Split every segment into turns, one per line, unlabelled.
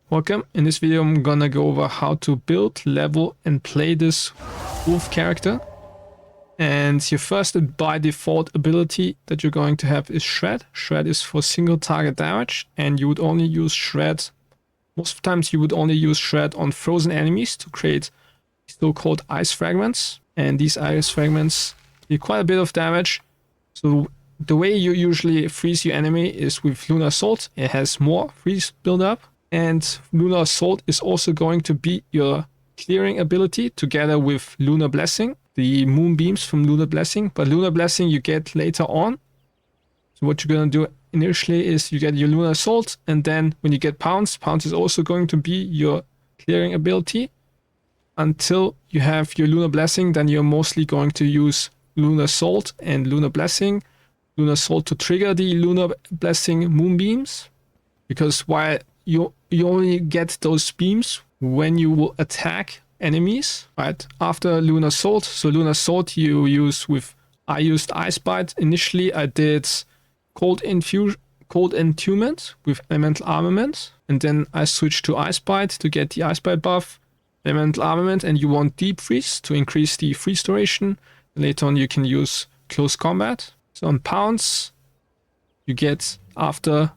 Welcome. In this video I'm gonna go over how to build, level and play this wolf character. And your first by default ability that you're going to have is Shred. Shred is for single target damage, and you would only use Shred, most of the times you would only use Shred on frozen enemies to create so-called ice fragments. And these ice fragments do quite a bit of damage. So the way you usually freeze your enemy is with Lunar Assault. It has more freeze build-up. And Lunar Assault is also going to be your clearing ability together with Lunar Blessing, the moonbeams from Lunar Blessing. But Lunar Blessing you get later on. So what you're going to do initially is you get your Lunar Assault, and then when you get Pounce, Pounce is also going to be your clearing ability. Until you have your Lunar Blessing, then you're mostly going to use Lunar Assault and Lunar Blessing. Lunar Assault to trigger the Lunar Blessing moonbeams, because while you only get those beams when you will attack enemies, right? After Lunar Assault. So Lunar Assault you use with, I used Ice Bite. Initially I did Cold Entombment with Elemental Armament, and then I switched to Ice Bite to get the Ice Bite buff, Elemental Armament, and you want Deep Freeze to increase the freeze duration. Later on you can use Close Combat. So on Pounce you get after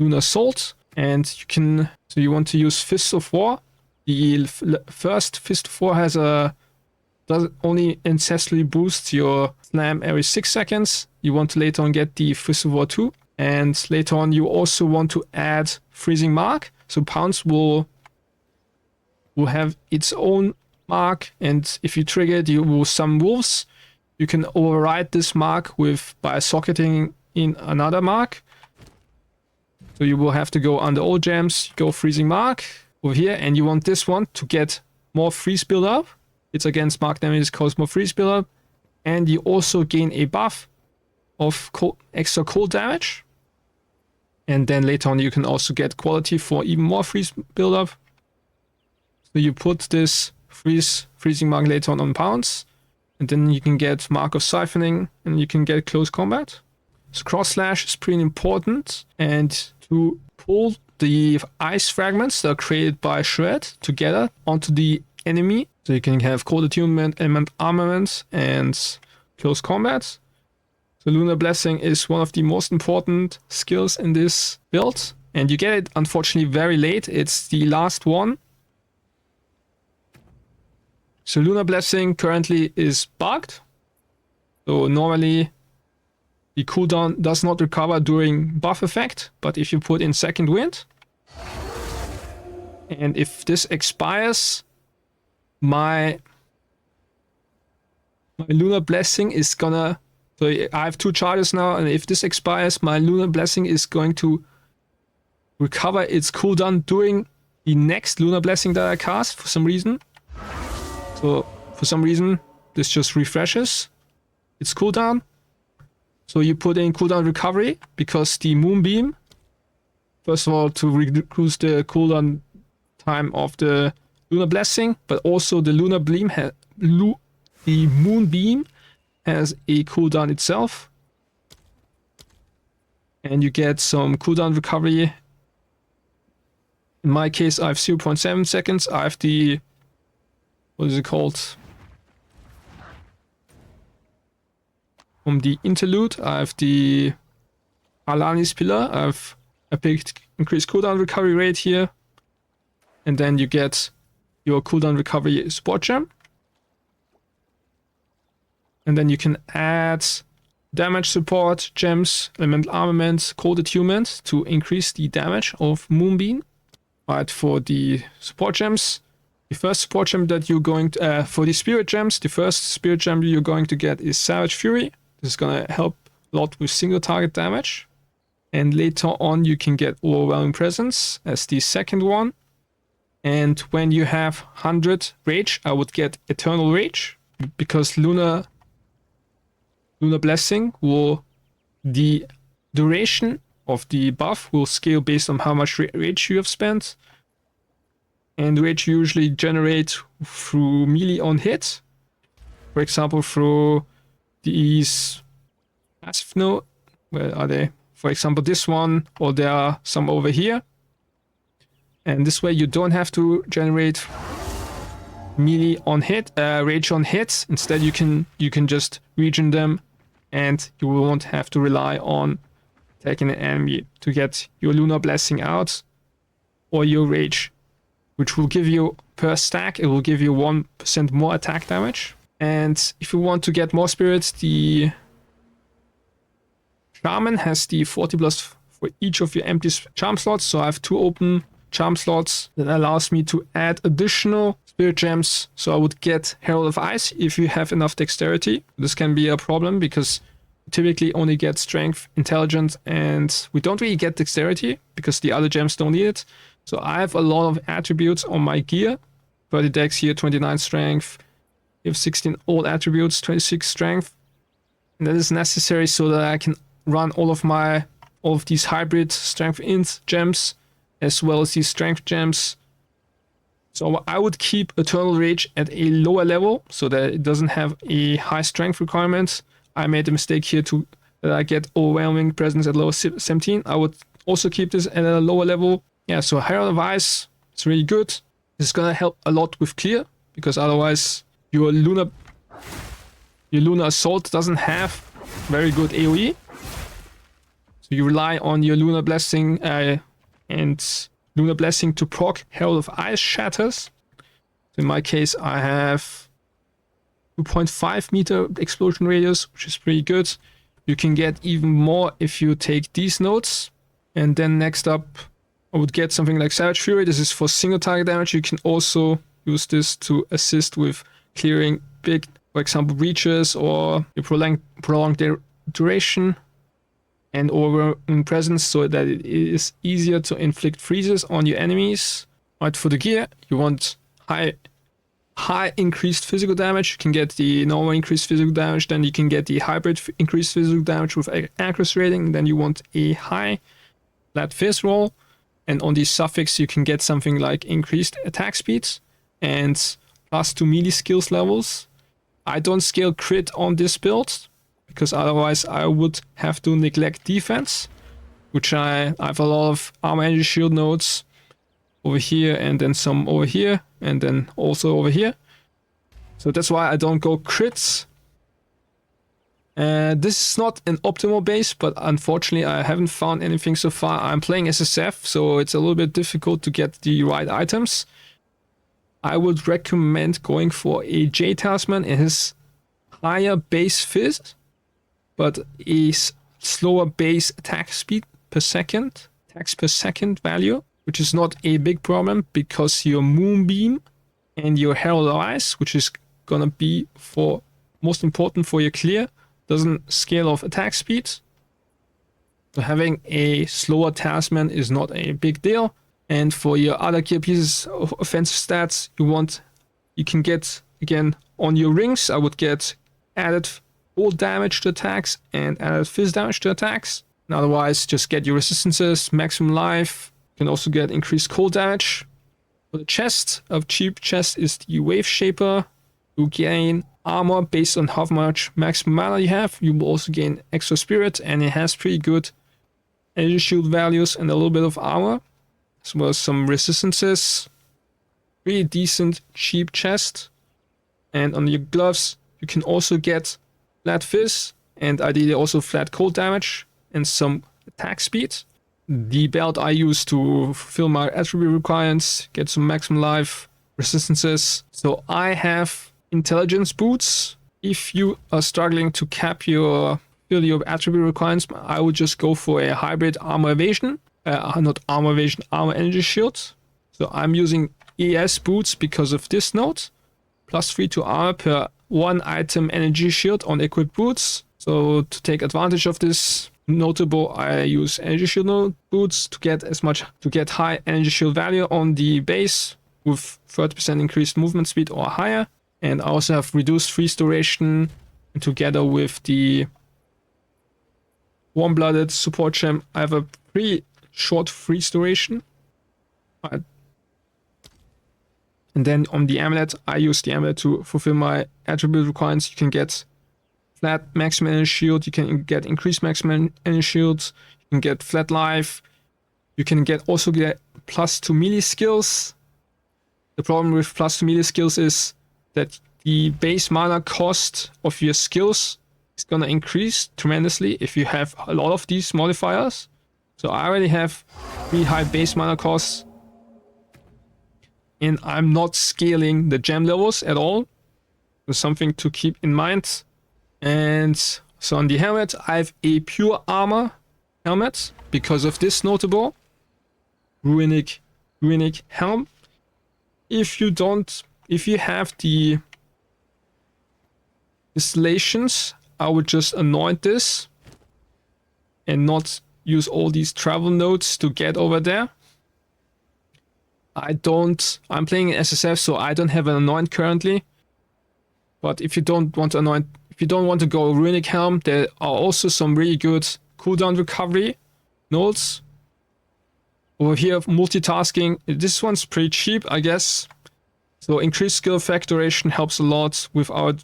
Lunar Assault. And you can, so you want to use Fist of War. The first Fist of War has does only ancestrally boosts your slam every 6 seconds. You want to later on get the Fist of War 2. And later on you also want to add Freezing Mark. So Pounce will have its own mark, and if you trigger it, you will summon wolves. You can override this mark by socketing in another mark. So you will have to go under all gems, go Freezing Mark over here, and you want this one to get more freeze build up. It's against mark damage, cause more freeze build up. And you also gain a buff of extra cold damage. And then later on you can also get quality for even more freeze build up. So you put this freezing mark later on Pounce, and then you can get Mark of Siphoning, and you can get Close Combat. So Cross Slash is pretty important, and to pull the ice fragments that are created by Shred together onto the enemy. So you can have Cold Attunement, Element Armament, and Close Combat. So Lunar Blessing is one of the most important skills in this build, and you get it unfortunately very late. It's the last one. So Lunar Blessing currently is bugged. So normally the cooldown does not recover during buff effect, but if you put in Second Wind, and if this expires, my Lunar Blessing is gonna, so I have 2 charges now, and if this expires, my Lunar Blessing is going to recover its cooldown during the next Lunar Blessing that I cast for some reason. So for some reason, this just refreshes its cooldown. So you put in cooldown recovery, because the Moonbeam, first of all, to reduce the cooldown time of the Lunar Blessing, but also the Lunar Beam the Moonbeam has a cooldown itself. And you get some cooldown recovery. In my case, I have 0.7 seconds. I have the, what is it called? From the interlude, I have the Alani's Pillar. I picked increased cooldown recovery rate here. And then you get your cooldown recovery support gem. And then you can add damage support gems, elemental armament, cold attunement to increase the damage of Moonbeam. Right, for the support gems, the first support gem that you're going to, for the spirit gems, the first spirit gem you're going to get is Savage Fury. This is going to help a lot with single target damage. And later on you can get Overwhelming Presence as the second one. And when you have 100 Rage, I would get Eternal Rage, because Lunar Blessing will, the duration of the buff will scale based on how much rage you have spent. And rage usually generate through melee on hit. For example, through these passive node, where are they? For example, this one, or there are some over here. And this way you don't have to generate melee on hit, rage on hits. Instead you can just regen them, and you won't have to rely on attacking an enemy to get your Lunar Blessing out or your rage, which will give you per stack, it will give you 1% more attack damage. And if you want to get more spirits, the Shaman has the 40 plus for each of your empty charm slots. So I have 2 open charm slots that allows me to add additional spirit gems. So I would get Herald of Ice if you have enough dexterity. This can be a problem because you typically only get strength, intelligence, and we don't really get dexterity because the other gems don't need it. So I have a lot of attributes on my gear. 30 dex here, 29 strength. You have 16 all attributes, 26 strength. And that is necessary so that I can run all of these hybrid strength int gems as well as these strength gems. So I would keep Eternal Rage at a lower level so that it doesn't have a high strength requirement. I made a mistake here that I get Overwhelming Presence at level 17. I would also keep this at a lower level. Yeah, so Herald of Ice, it's really good. This is gonna help a lot with clear, because otherwise your Lunar Assault doesn't have very good AoE. So you rely on your Lunar Blessing and Lunar Blessing to proc Herald of Ice shatters. So in my case, I have 2.5 meter explosion radius, which is pretty good. You can get even more if you take these nodes. And then next up, I would get something like Savage Fury. This is for single target damage. You can also use this to assist with clearing big, for example, breaches or your prolonged duration and overwhelming presence, so that it is easier to inflict freezes on your enemies. Right, for the gear, you want high increased physical damage. You can get the normal increased physical damage, then you can get the hybrid increased physical damage with accuracy rating, then you want a high flat fizz roll. And on the suffix, you can get something like increased attack speeds and +2 melee skills levels. I don't scale crit on this build, because otherwise I would have to neglect defense, which I have a lot of armor energy shield nodes over here, and then some over here, and then also over here. So that's why I don't go crits. This is not an optimal base, but unfortunately I haven't found anything so far. I'm playing SSF, so it's a little bit difficult to get the right items. I would recommend going for a J Talisman. It has higher base fizz, but a slower base attack speed per second, attacks per second value, which is not a big problem because your Moonbeam and your Herald of Ice, which is gonna be most important for your clear, doesn't scale off attack speed. So having a slower talisman is not a big deal. And for your other gear pieces of offensive stats, you can get, again, on your rings, I would get added cold damage to attacks and added fizz damage to attacks. And otherwise, just get your resistances, maximum life. You can also get increased cold damage. For the chest, a cheap chest is the Wave Shaper. You gain armor based on how much maximum mana you have. You will also gain extra spirit, and it has pretty good energy shield values and a little bit of armor, as well as some resistances. Really decent, cheap chest. And on your gloves, you can also get flat fizz, and ideally also flat cold damage, and some attack speed. The belt I use to fulfill my attribute requirements, get some maximum life, resistances. So I have intelligence boots. If you are struggling to fill your attribute requirements, I would just go for a hybrid armor evasion. Not armor evasion, armor energy shield. So I'm using ES boots because of this node. +3 to armor per 1 item energy shield on equipped boots. So to take advantage of this notable, I use energy shield node boots to get high energy shield value on the base with 30% increased movement speed or higher. And I also have reduced freeze duration, and together with the warm-blooded support gem, I have a pretty short freeze duration. And then on the amulet, I use the amulet to fulfill my attribute requirements. You can get flat maximum energy shield, you can get increased maximum energy shield, you can get flat life, you can also get +2 melee skills. The problem with +2 melee skills is that the base mana cost of your skills is gonna increase tremendously if you have a lot of these modifiers. So I already have pretty high base mana costs, and I'm not scaling the gem levels at all. There's something to keep in mind. And so on the helmet, I have a pure armor helmet because of this notable runic helm. If you have the installations, I would just anoint this and not use all these travel nodes to get over there. I'm playing in SSF, so I don't have an anoint currently. But if you don't want to go runic helm, there are also some really good cooldown recovery nodes. Over here, multitasking. This one's pretty cheap, I guess. So increased skill effect duration helps a lot with our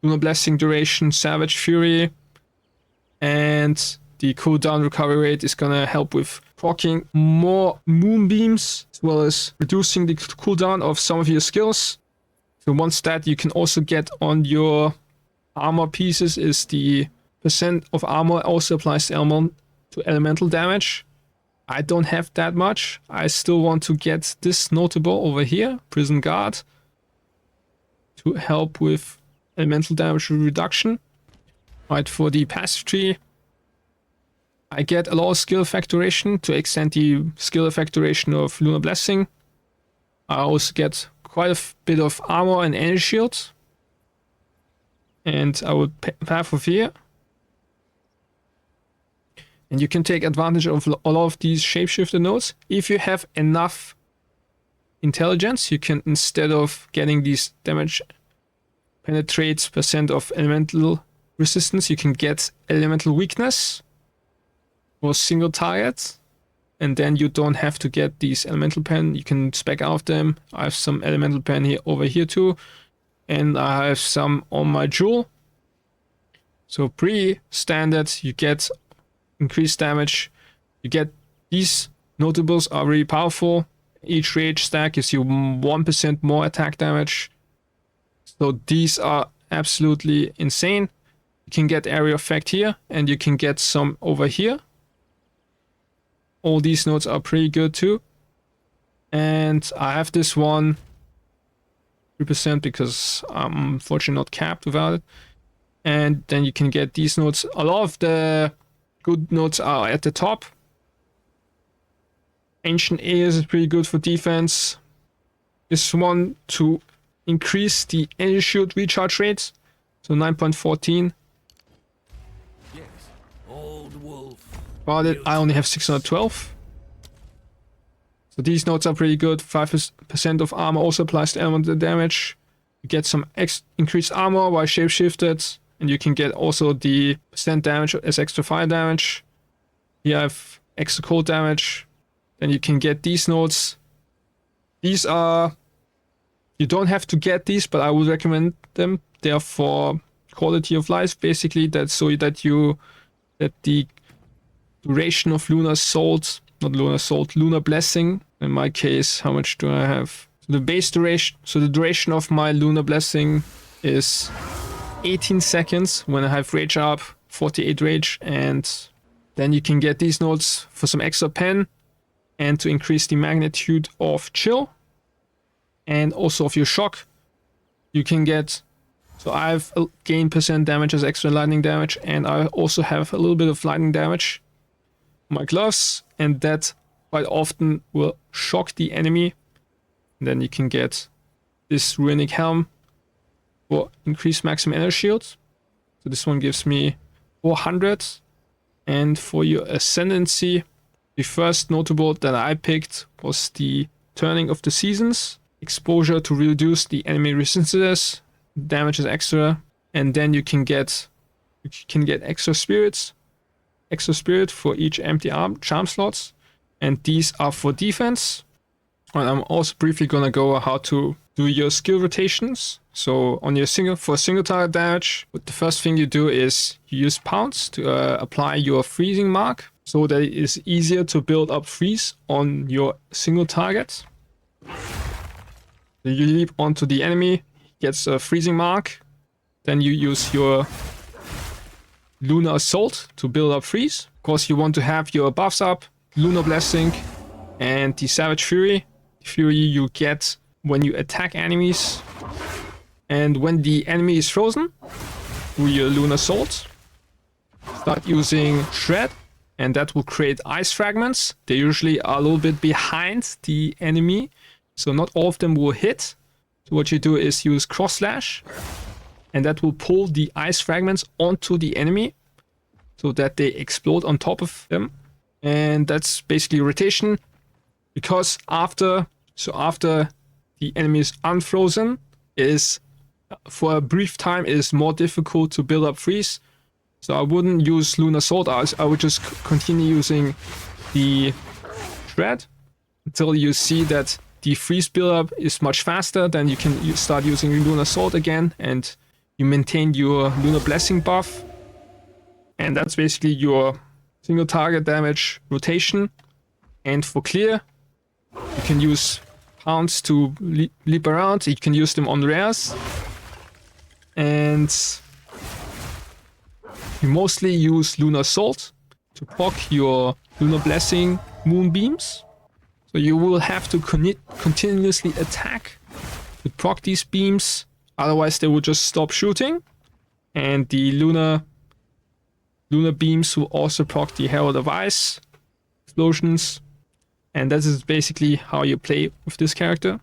Lunar Blessing duration, Savage Fury, and the cooldown recovery rate is gonna help with proccing more moonbeams, as well as reducing the cooldown of some of your skills. So one stat you can also get on your armor pieces is the percent of armor also applies to elemental damage. I don't have that much. I still want to get this notable over here, Prison Guard, to help with elemental damage reduction. Right, for the passive tree, I get a lot of skill effect duration to extend the skill effect duration of Lunar Blessing. I also get quite a bit of armor and energy shield. And I would path of here. And you can take advantage of a lot of these shapeshifter nodes. If you have enough intelligence, you can, instead of getting these damage penetrates percent of elemental resistance, you can get elemental weakness for a single target. And then you don't have to get these elemental pen. You can spec out them. I have some elemental pen here over here too. And I have some on my jewel. So pre-standard, you get increased damage. You get these notables are really powerful. Each rage stack gives you 1% more attack damage. So these are absolutely insane. You can get area effect here, and you can get some over here. All these nodes are pretty good too. And I have this one 3% because I'm unfortunately not capped without it. And then you can get these nodes. A lot of the good nodes are at the top. Ancient Ears is pretty good for defense. This one to increase the energy shield recharge rate. So 9.14.
Yes, old wolf.
About it, I only have 612. So these nodes are pretty good. 5% of armor also applies to elemental damage. You get some increased armor while shapeshifted. And you can get also the percent damage as extra fire damage. Here I have extra cold damage. Then you can get these nodes. These are... You don't have to get these, but I would recommend them. They are for quality of life, basically. That's so that the duration of Lunar Blessing. In my case, how much do I have? So the base duration, so the duration of my Lunar Blessing is 18 seconds when I have rage up, 48 rage, and then you can get these nodes for some extra pen and to increase the magnitude of chill and also of your shock. You can get, so I've gained percent damage as extra lightning damage, and I also have a little bit of lightning damage on my gloves, and that quite often will shock the enemy. And then you can get this runic helm for increased maximum energy shield. So this one gives me 400. And for your ascendancy, the first notable that I picked was the Turning of the Seasons. Exposure to reduce the enemy resistances, damage is extra, and then you can get extra spirits. Extra spirit for each empty charm slots. And these are for defense. And I'm also briefly gonna go how to do your skill rotations. So on your for single target damage, the first thing you do is you use pounce to apply your freezing mark. so that it is easier to build up freeze on your single target. So you leap onto the enemy, gets a freezing mark, then you use your Lunar Assault to build up freeze. Of course, you want to have your buffs up, Lunar Blessing, and the Savage Fury. Fury you get when you attack enemies, and when the enemy is frozen, through your Lunar Assault, start using Shred, and that will create ice fragments. They usually are a little bit behind the enemy, so not all of them will hit. So what you do is use Cross Slash, and that will pull the ice fragments onto the enemy so that they explode on top of them. And that's basically rotation, because after the enemy is unfrozen, is for a brief time it is more difficult to build up freeze. So I wouldn't use Lunar Assault. I would just continue using the Shred until you see that the freeze buildup is much faster. Then you can start using Lunar Assault again, and you maintain your Lunar Blessing buff. And that's basically your single target damage rotation. And for clear, you can use Pounds to leap around. You can use them on rares. And you mostly use Lunar Assault to proc your Lunar Blessing Moonbeams. So you will have to continuously attack to proc these beams, otherwise they will just stop shooting. And the Lunar Beams will also proc the Herald of Ice explosions. And that is basically how you play with this character.